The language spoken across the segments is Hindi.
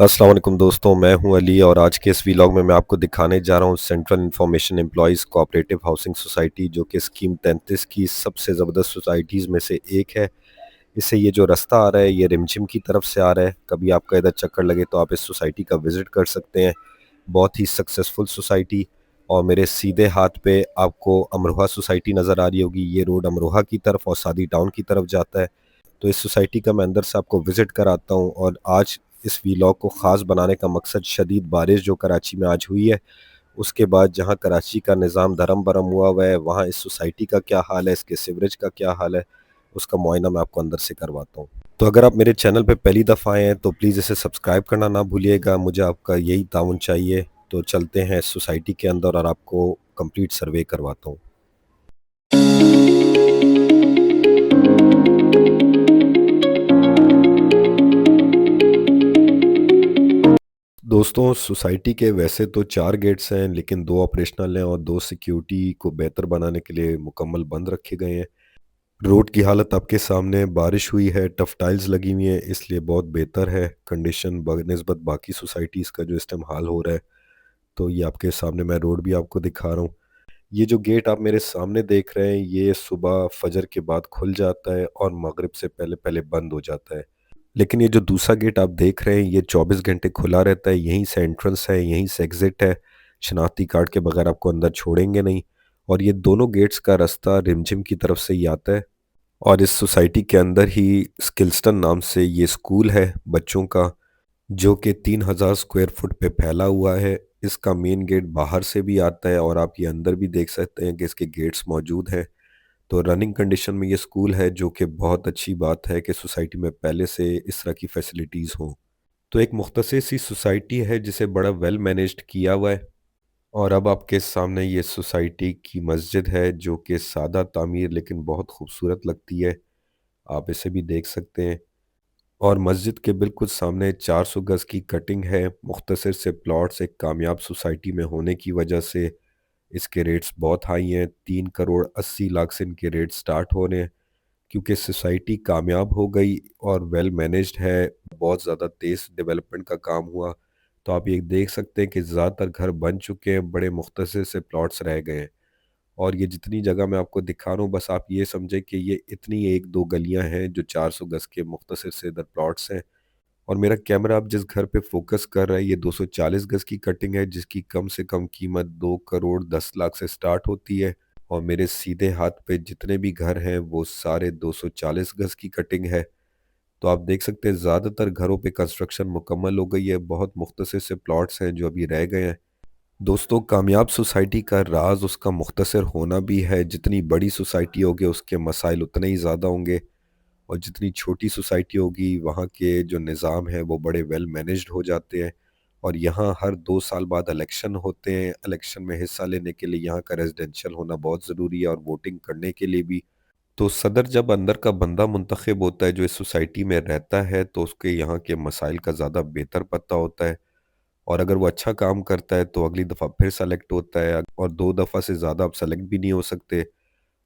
अस्सलाम वालेकुम दोस्तों, मैं हूं अली और आज के इस वीलॉग में मैं आपको दिखाने जा रहा हूं central information employees cooperative housing society, जो कि स्कीम 33 की सबसे ज़बरदस्त सोसाइटीज़ में से एक है। इससे ये जो रास्ता आ रहा है ये रिमझिम की तरफ से आ रहा है। कभी आपका इधर चक्कर लगे तो आप इस सोसाइटी का विज़िट कर सकते हैं। बहुत ही सक्सेसफुल सोसाइटी। और मेरे सीधे हाथ पे आपको अमरोहा सोसाइटी नज़र आ रही होगी। ये रोड अमरोहा की तरफ और सादी टाउन की तरफ जाता है। तो इस सोसाइटी का मैं अंदर से आपको विज़िट कराता हूँ। और आज इस वीलॉग को ख़ास बनाने का मकसद शदीद बारिश जो कराची में आज हुई है, उसके बाद जहाँ कराची का निज़ाम धर्म बरम हुआ है, वहाँ इस सोसाइटी का क्या हाल है, इसके सीवरेज का क्या हाल है, उसका मुआयना मैं आपको अंदर से करवाता हूँ। तो अगर आप मेरे चैनल पे पहली दफ़ा आए हैं तो प्लीज़ इसे सब्सक्राइब करना ना भूलिएगा, मुझे आपका यही ताउन चाहिए। तो चलते हैं इस सोसाइटी के अंदर और आपको कंप्लीट सर्वे करवाता हूँ। दोस्तों, सोसाइटी के वैसे तो 4 गेट्स हैं, लेकिन 2 ऑपरेशनल हैं और 2 सिक्योरिटी को बेहतर बनाने के लिए मुकम्मल बंद रखे गए हैं। रोड की हालत आपके सामने, बारिश हुई है, टफ टाइल्स लगी हुई हैं, इसलिए बहुत बेहतर है कंडीशन बनिस्बत बाकी सोसाइटीज़ का जो इस टाइम हाल हो रहा है। तो ये आपके सामने मैं रोड भी आपको दिखा रहा हूँ। ये जो गेट आप मेरे सामने देख रहे हैं, ये सुबह फजर के बाद खुल जाता है और मगरिब से पहले पहले बंद हो जाता है। लेकिन ये जो दूसरा गेट आप देख रहे हैं, ये 24 घंटे खुला रहता है। यहीं से एंट्रेंस है, यहीं से एग्ज़िट है। शनाख्ती कार्ड के बगैर आपको अंदर छोड़ेंगे नहीं। और ये दोनों गेट्स का रास्ता रिमझिम की तरफ से ही आता है। और इस सोसाइटी के अंदर ही स्किल्सटन नाम से ये स्कूल है बच्चों का, जो कि 3000 स्क्वायर फुट पे फैला हुआ है। इसका मेन गेट बाहर से भी आता है और आप ये अंदर भी देख सकते हैं कि इसके गेट्स मौजूद हैं। तो रनिंग कंडीशन में ये स्कूल है, जो कि बहुत अच्छी बात है कि सोसाइटी में पहले से इस तरह की फैसिलिटीज़ हों। तो एक मुख्तसर सी सोसाइटी है जिसे बड़ा वेल मैनेज्ड किया हुआ है। और अब आपके सामने ये सोसाइटी की मस्जिद है, जो कि सादा तामीर लेकिन बहुत खूबसूरत लगती है। आप इसे भी देख सकते हैं। और मस्जिद के बिल्कुल सामने 400 गज़ की कटिंग है। मुख्तसर से प्लॉट्स एक कामयाब सोसाइटी में होने की वजह से इसके रेट्स बहुत हाई हैं। 3 करोड़ 80 लाख से इनके रेट स्टार्ट हो रहे हैं, क्योंकि सोसाइटी कामयाब हो गई और वेल मैनेज्ड है। बहुत ज़्यादा तेज़ डेवलपमेंट का काम हुआ। तो आप ये देख सकते हैं कि ज़्यादातर घर बन चुके हैं, बड़े मुख्तसर से प्लॉट्स रह गए हैं। और ये जितनी जगह मैं आपको दिखा रहा हूँ, बस आप ये समझें कि ये इतनी 1-2 गलियाँ हैं जो 400 गज़ के मुख्तसर से इधर प्लॉट्स हैं। और मेरा कैमरा अब जिस घर पे फोकस कर रहा है, ये 240 गज की कटिंग है, जिसकी कम से कम कीमत 2 करोड़ 10 लाख से स्टार्ट होती है। और मेरे सीधे हाथ पे जितने भी घर हैं वो सारे 240 गज की कटिंग है। तो आप देख सकते हैं ज़्यादातर घरों पे कंस्ट्रक्शन मुकम्मल हो गई है। बहुत मुख्तसर से प्लॉट्स हैं जो अभी रह गए हैं। दोस्तों, कामयाब सोसाइटी का राज उसका मुख्तसर होना भी है। जितनी बड़ी सोसाइटी होगी उसके मसाइल उतने ही ज़्यादा होंगे। और जितनी छोटी सोसाइटी होगी वहाँ के जो निज़ाम है वो बड़े वेल मैनेज्ड हो जाते हैं। और यहाँ हर 2 साल बाद इलेक्शन होते हैं। इलेक्शन में हिस्सा लेने के लिए यहाँ का रेजिडेंशियल होना बहुत ज़रूरी है, और वोटिंग करने के लिए भी। तो सदर जब अंदर का बंदा मुंतखब होता है जो इस सोसाइटी में रहता है, तो उसके यहाँ के मसाइल का ज़्यादा बेहतर पता होता है। और अगर वो अच्छा काम करता है तो अगली दफ़ा फिर सेलेक्ट होता है, और 2 दफ़ा से ज़्यादा आप सेलेक्ट भी नहीं हो सकते।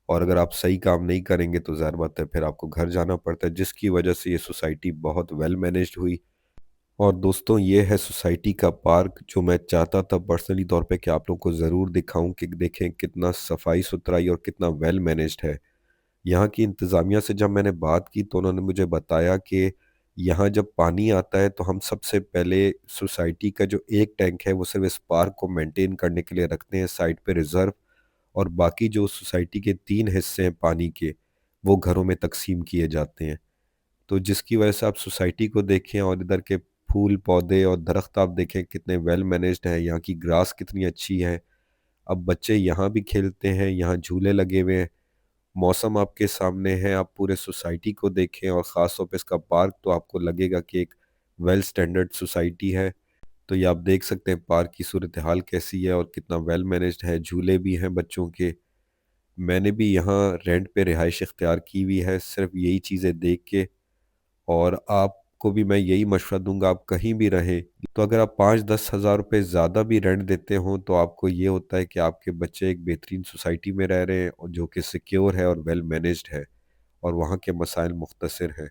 और अगर आप सही काम नहीं करेंगे तो ज़ाहिर बात है फिर आपको घर जाना पड़ता है, जिसकी वजह से ये सोसाइटी बहुत वेल मैनेज्ड हुई। और दोस्तों, ये है सोसाइटी का पार्क, जो मैं चाहता था पर्सनली तौर पे कि आप लोगों को ज़रूर दिखाऊं कि देखें कितना सफाई सुथराई और कितना वेल मैनेज्ड है। यहाँ की इंतज़ामिया से जब मैंने बात की तो उन्होंने मुझे बताया कि यहाँ जब पानी आता है तो हम सबसे पहले सोसाइटी का जो एक टैंक है वो सिर्फ इस पार्क को मेंटेन करने के लिए रखते हैं साइड पे रिज़र्व। और बाकी जो सोसाइटी के 3 हिस्से हैं पानी के, वो घरों में तकसीम किए जाते हैं। तो जिसकी वजह से आप सोसाइटी को देखें और इधर के फूल पौधे और दरख्त आप देखें कितने वेल मैनेज्ड हैं। यहाँ की ग्रास कितनी अच्छी है। अब बच्चे यहाँ भी खेलते हैं, यहाँ झूले लगे हुए हैं। मौसम आपके सामने है, आप पूरे सोसाइटी को देखें और ख़ास तौर पे इसका पार्क, तो आपको लगेगा कि एक वेल स्टैंडर्ड सोसाइटी है। तो ये आप देख सकते हैं पार्क की सूरत हाल कैसी है और कितना वेल मैनेज्ड है। झूले भी हैं बच्चों के। मैंने भी यहाँ रेंट पे रिहाइश इख्तियार की हुई है सिर्फ यही चीज़ें देख के। और आपको भी मैं यही मशवरा दूंगा, आप कहीं भी रहें तो अगर आप 5-10 हज़ार रुपये ज़्यादा भी रेंट देते हो तो आपको ये होता है कि आपके बच्चे एक बेहतरीन सोसाइटी में रह रहे हैं और जो कि सिक्योर है और वेल मैनेज्ड है, और वहाँ के मसाइल मुख्तसर हैं।